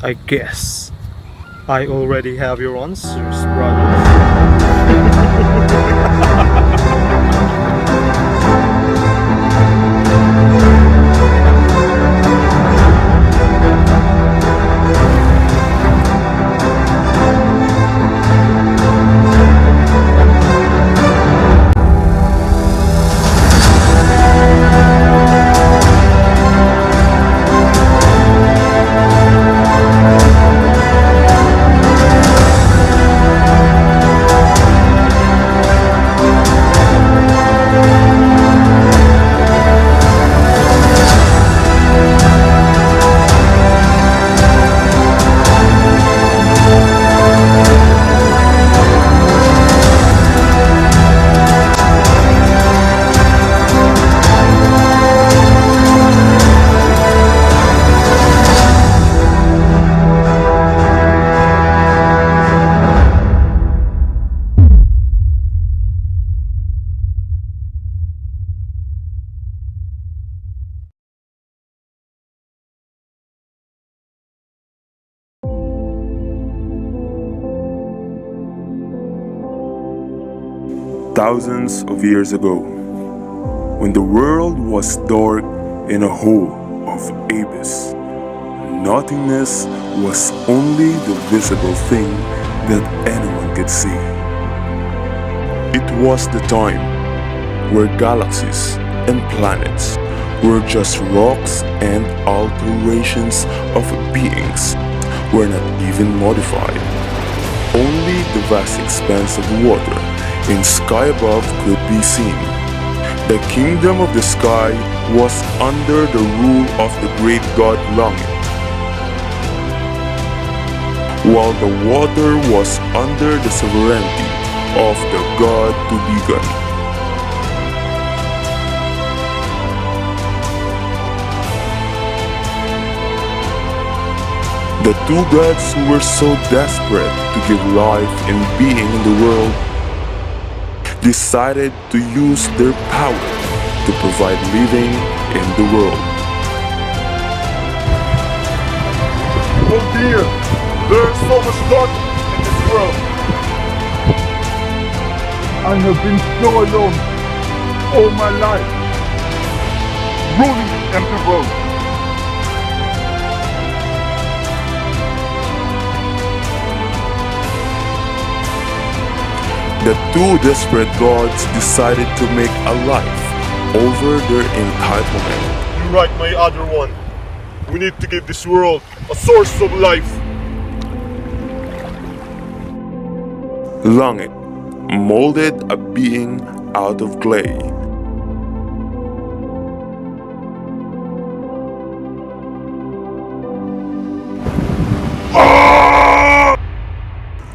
I guess I already have your answers, brothers. Thousands of years ago, when the world was dark in a hole of abyss, nothingness was only the visible thing that anyone could see. It was the time where galaxies and planets were just rocks and alterations of beings were not even modified. Only the vast expanse of water in sky above could be seen. The kingdom of the sky was under the rule of the great god Languit, while the water was under the sovereignty of the god Tubigan. The two gods who were so desperate to give life and being in the world decided to use their power to provide living in the world. Oh dear, there is so much darkness in this world. I have been so alone all my life, rolling this empty road. The two desperate gods decided to make a life over their entitlement. You're right, my other one. We need to give this world a source of life. Languit molded a being out of clay.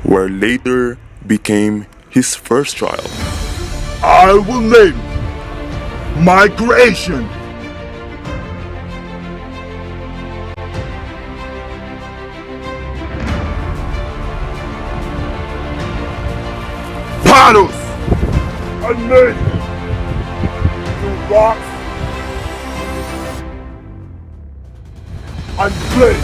Where later became his first child. I will name my creation Paros. I made him through rocks and clay.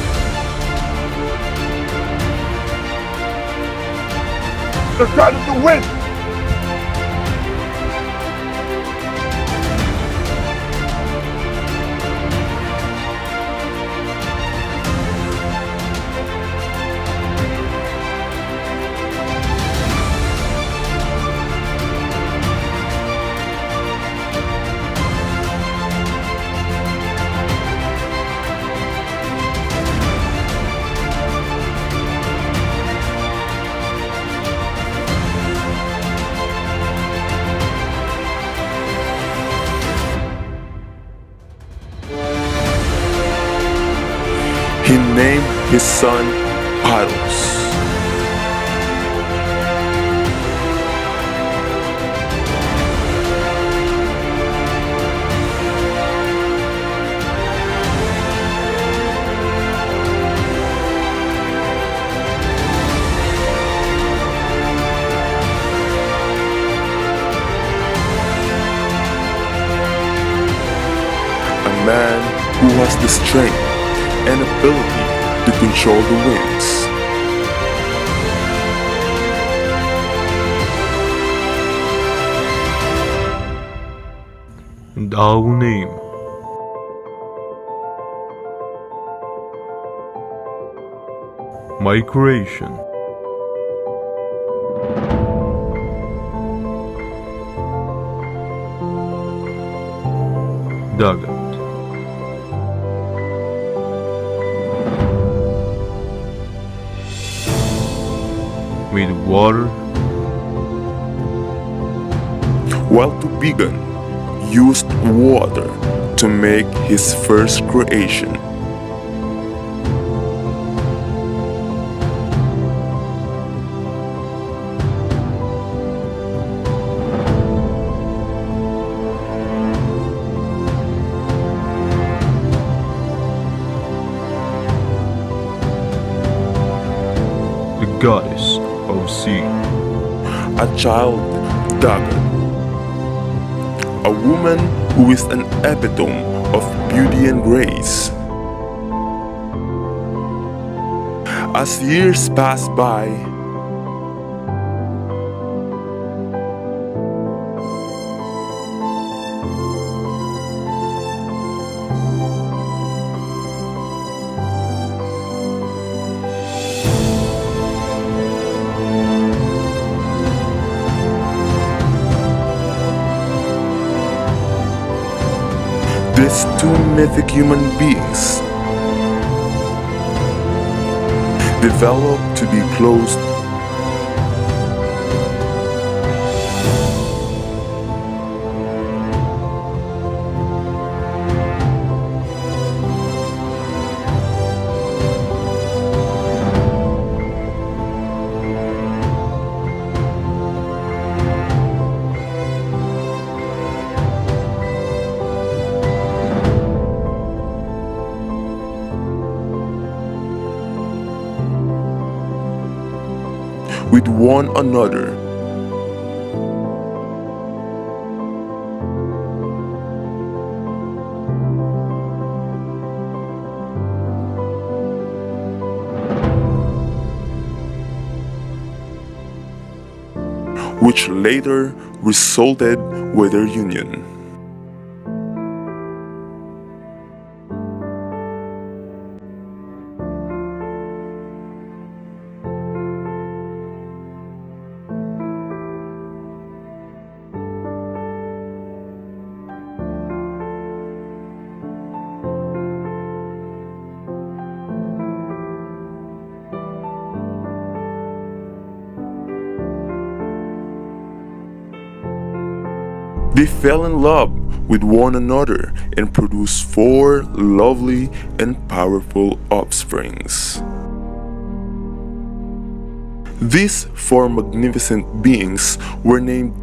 The side of the wind. He named his son Paros. A man who has the strength and ability to control the winds. And I will name my creation Dagat. With water, While Tubigan used water to make his first creation. the goddess of sea. A child, Daga, a woman who is an epitome of beauty and grace. As years pass by, these two mythic human beings develop to be close. With one another. Which later resulted with their union. They fell in love with one another and produced 4 lovely and powerful offsprings. These 4 magnificent beings were named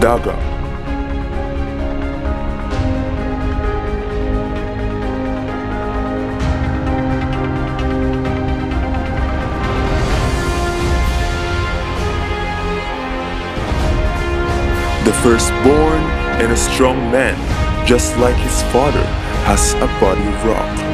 Daga. The firstborn and a strong man, just like his father, has a body of rock.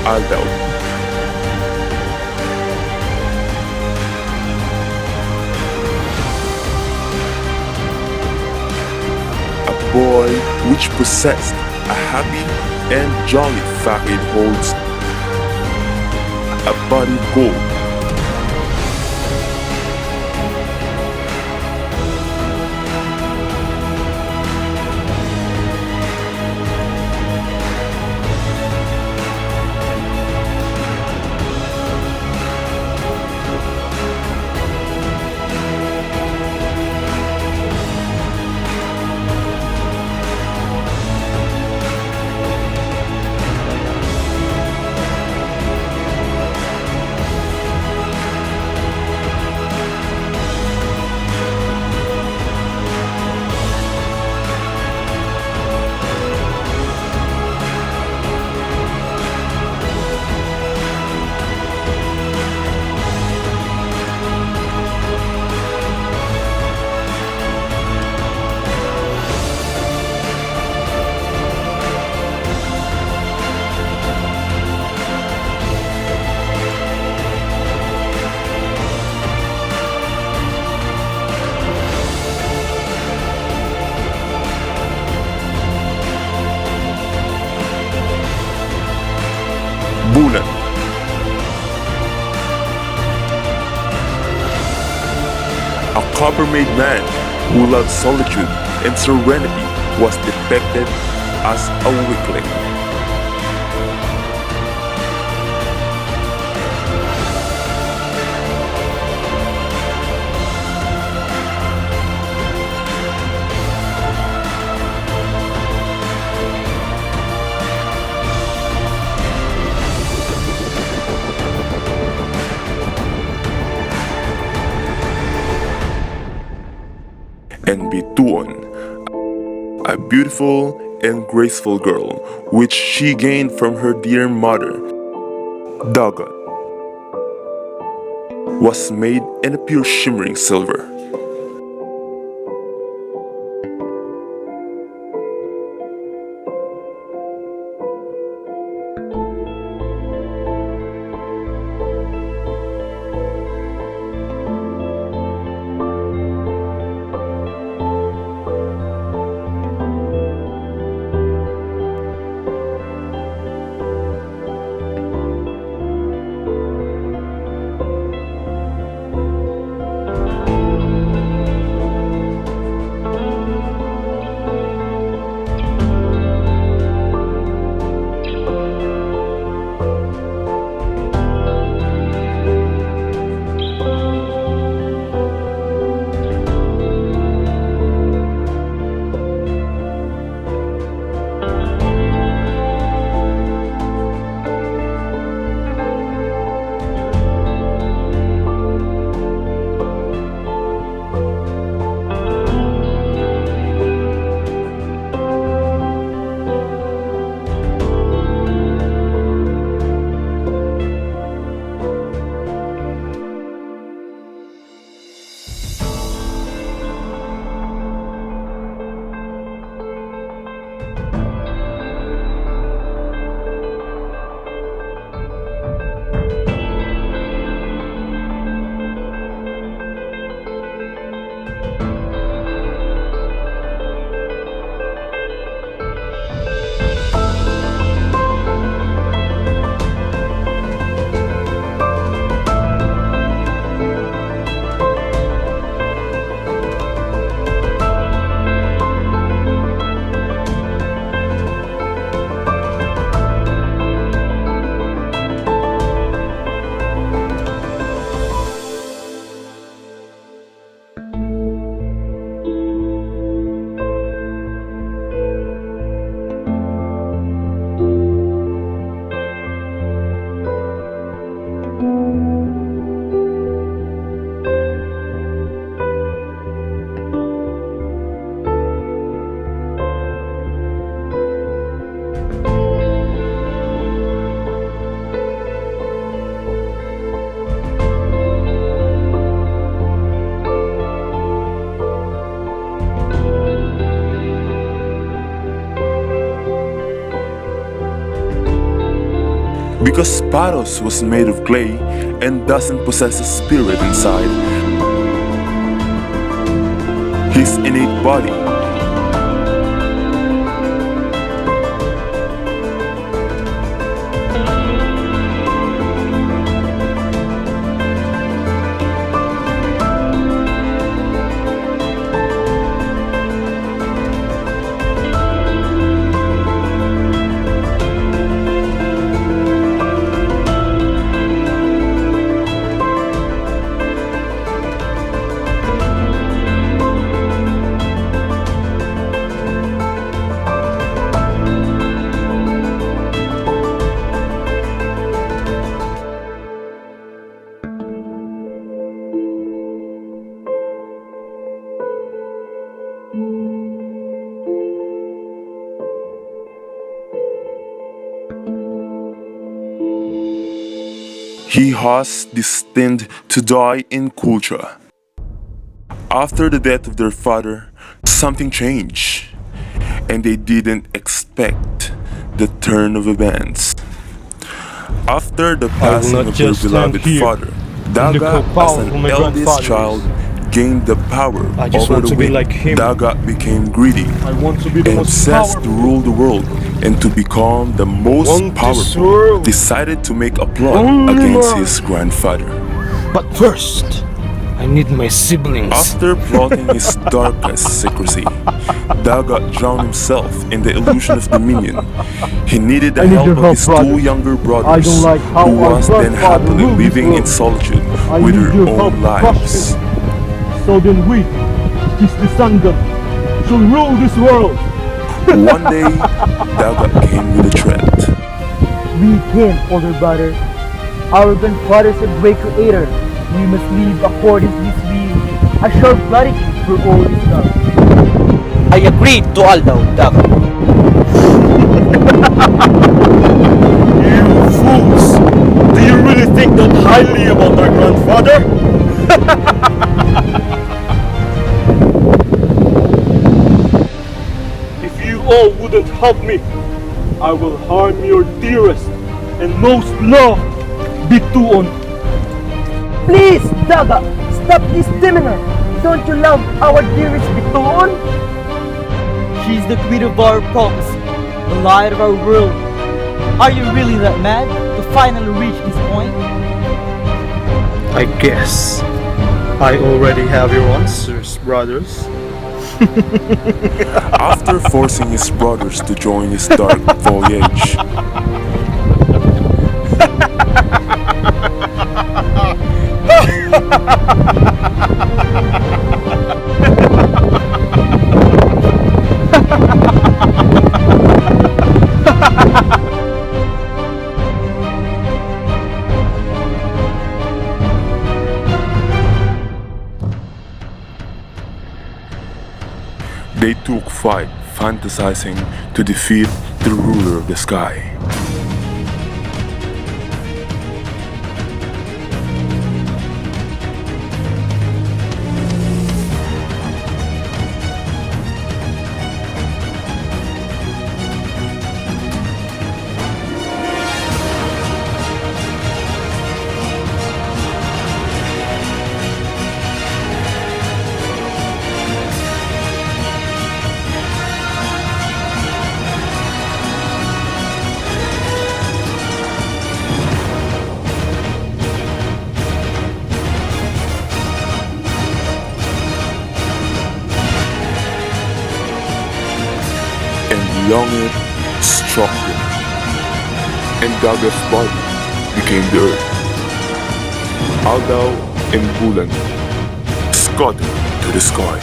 Aldao. A boy which possessed a happy and jolly facade holds a body of gold. Bulan. A copper-made man who loved solitude and serenity was depicted as a weakling. And Bitoon, a beautiful and graceful girl, which she gained from her dear mother, Dagat, was made in a pure shimmering silver. Because Paros was made of clay and doesn't possess a spirit inside his innate body. He was destined to die in culture. After the death of their father, something changed, and they didn't expect the turn of events. After the passing of their beloved father, Daga, as an eldest child, gained the power over the wind. Daga became greedy and obsessed to rule the world and to become the most powerful. Decided to make a plot against his grandfather. But first, I need my siblings. After plotting his darkest secrecy, Daga drowned himself in the illusion of dominion. He needed the help of his two younger brothers, who was then happily living in solitude with their own lives. So then we, his descendant, shall rule this world. One day, Daga came with a threat. Leave him, older brother. Our grandfather is a great creator. We must live according to his will. I shall gratitude for all his love. I agree to Aldao, Daga. You fools! Do you really think that highly about our grandfather? If you all wouldn't help me, I will harm your dearest and most loved Bitoon. Please, Daga, stop this demeanor. Don't you love our dearest Bitoon? She's the queen of our promise, the light of our world. Are you really that mad to finally reach this point? I guess I already have your answers, brothers. After forcing his brothers to join his dark voyage, they took flight, fantasizing to defeat the ruler of the sky. Languit struck him, and Daga's body became the earth. Aldao and Bulan scuttled to the sky.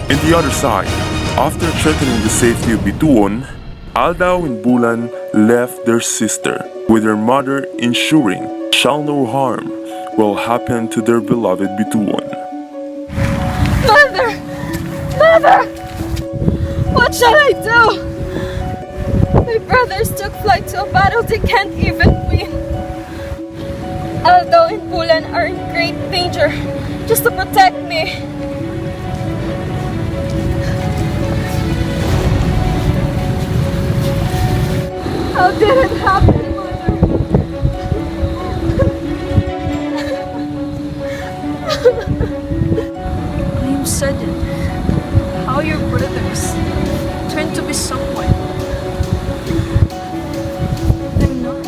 On the other side, after threatening the safety of Bitoon, Aldao and Bulan left their sister with her mother, ensuring shall no harm will happen to their beloved Bitoon. Mother! Mother! What shall I do? My brothers took flight to a battle they can't even win. Aldao and Bulan are in great danger just to protect me. How did it happen, Mother? sudden, how your brothers turned to be someone they're not.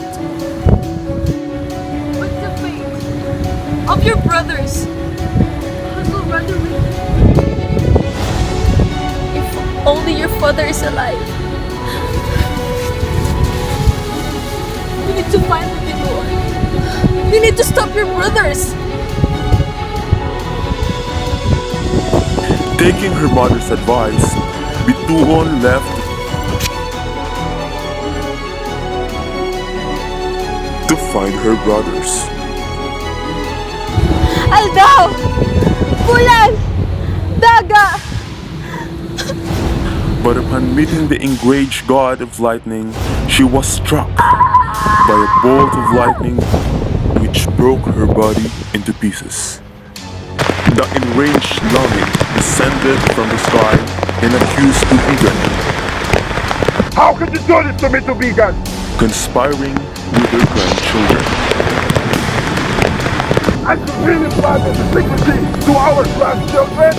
But the fate of your brothers has already written. If only your father is alive. You need to find the Dior. You need to stop your brothers. Taking her mother's advice, Bitoon left to find her brothers. Aldao! Bulan! Daga! But upon meeting the enraged god of lightning, she was struck by a bolt of lightning which broke her body into pieces. The enraged Languit descended from the sky and accused Tubigan, How could you do this to me, Tubigan? conspiring with her grandchildren. I could really plan this secrecy to our grandchildren?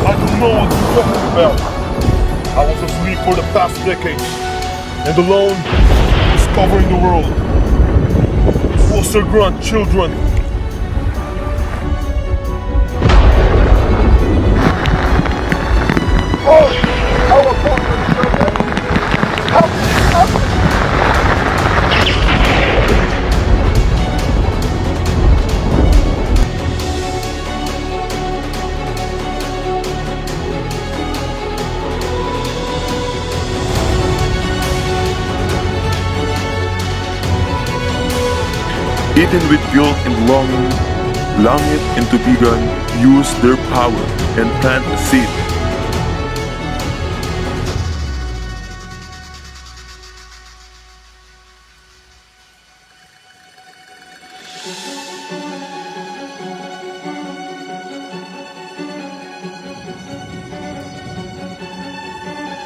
I don't know what you're talking about. I was asleep for the past decades, and alone, discovering the world. It was her grandchildren. Oh, our grandchildren! Help me! Help me! Eaten with guilt and longing, Languit and Tubigan used their power and plant a seed.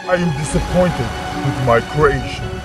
I am disappointed with my creation.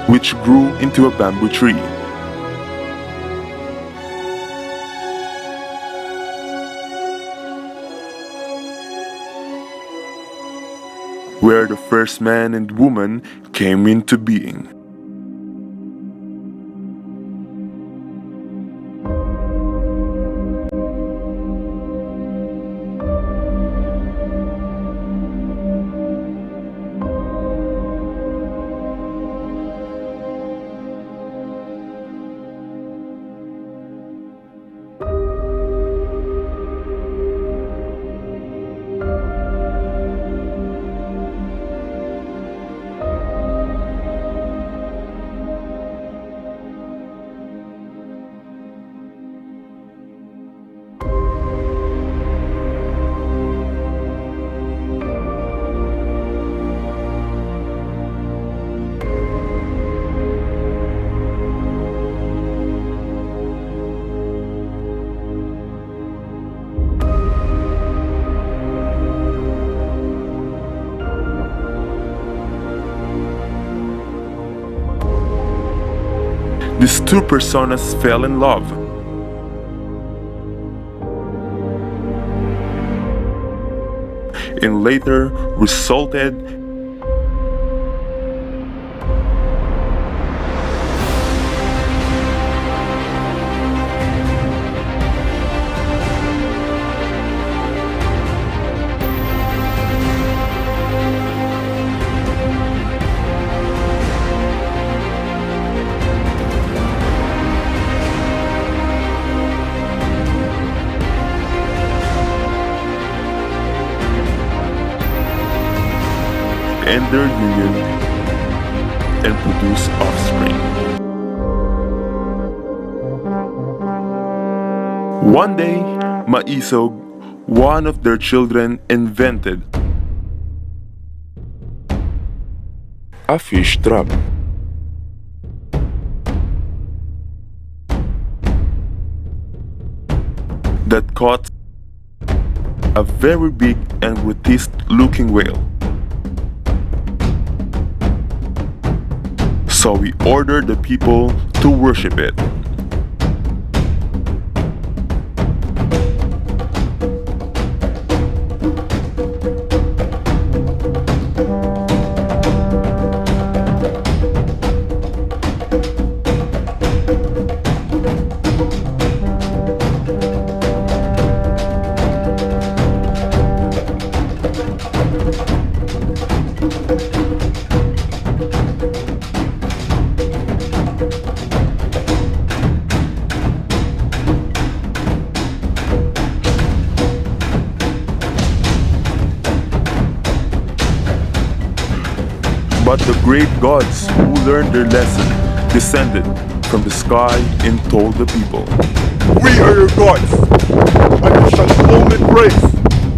which grew into a bamboo tree. Where the first man and woman came into being. These two personas fell in love. And later resulted end their union and produce offspring. One day, Maisog, one of their children, invented a fish trap. That caught a very big and grotesque looking whale. So we ordered the people to worship it. But the great gods who learned their lesson descended from the sky and told the people, We are your gods, and you shall only praise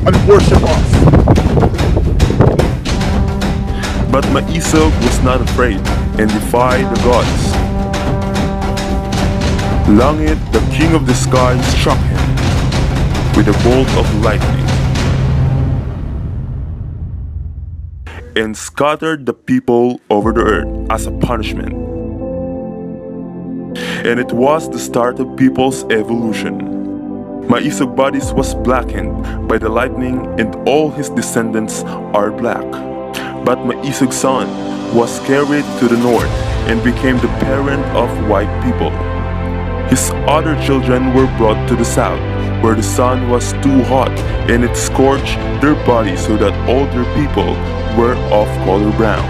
and worship us. But Maisog was not afraid and defied the gods. Languit, the king of the sky, struck him with a bolt of lightning and scattered the people over the earth as a punishment. And it was the start of people's evolution. Maisog's body was blackened by the lightning and all his descendants are black. But Maisog's son was carried to the north and became the parent of white people. His other children were brought to the south, where the sun was too hot and it scorched their bodies so that all their people were of color brown.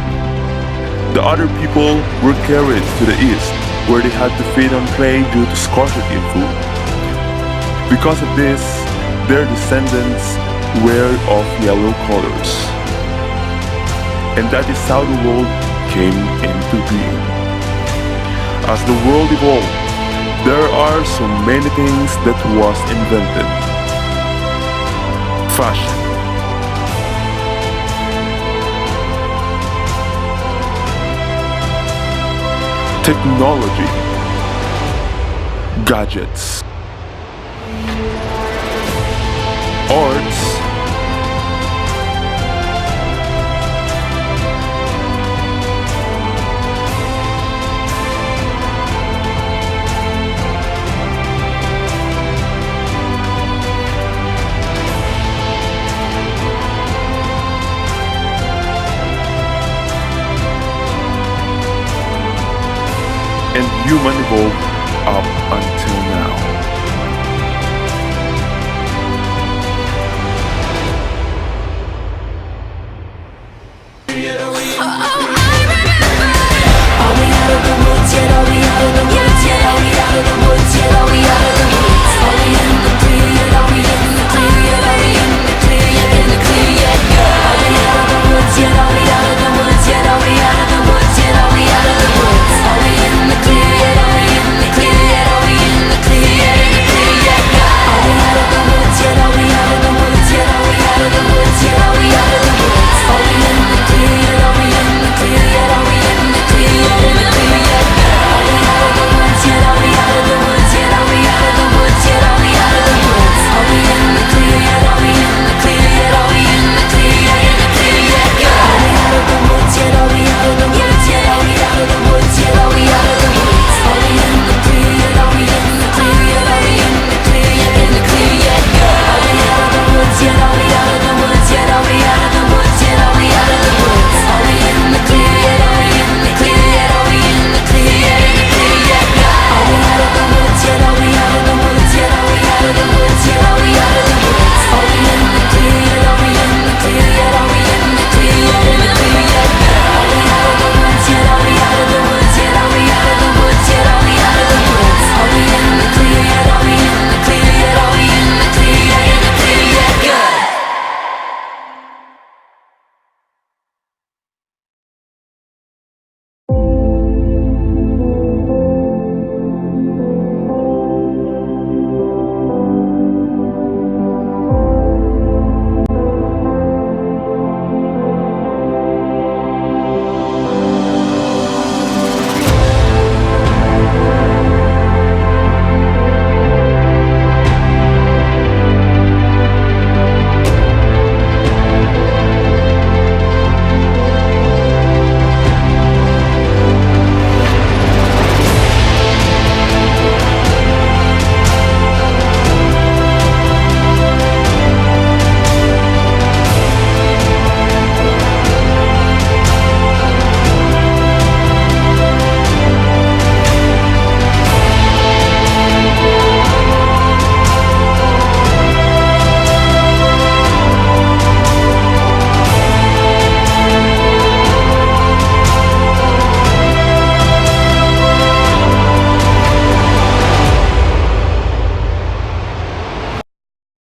The other people were carried to the east, where they had to feed on clay due to scarcity of food. Because of this, their descendants were of yellow colors. And that is how the world came into being. As the world evolved, there are so many things that was invented. Fashion, technology, gadgets, arts, and human evolved up until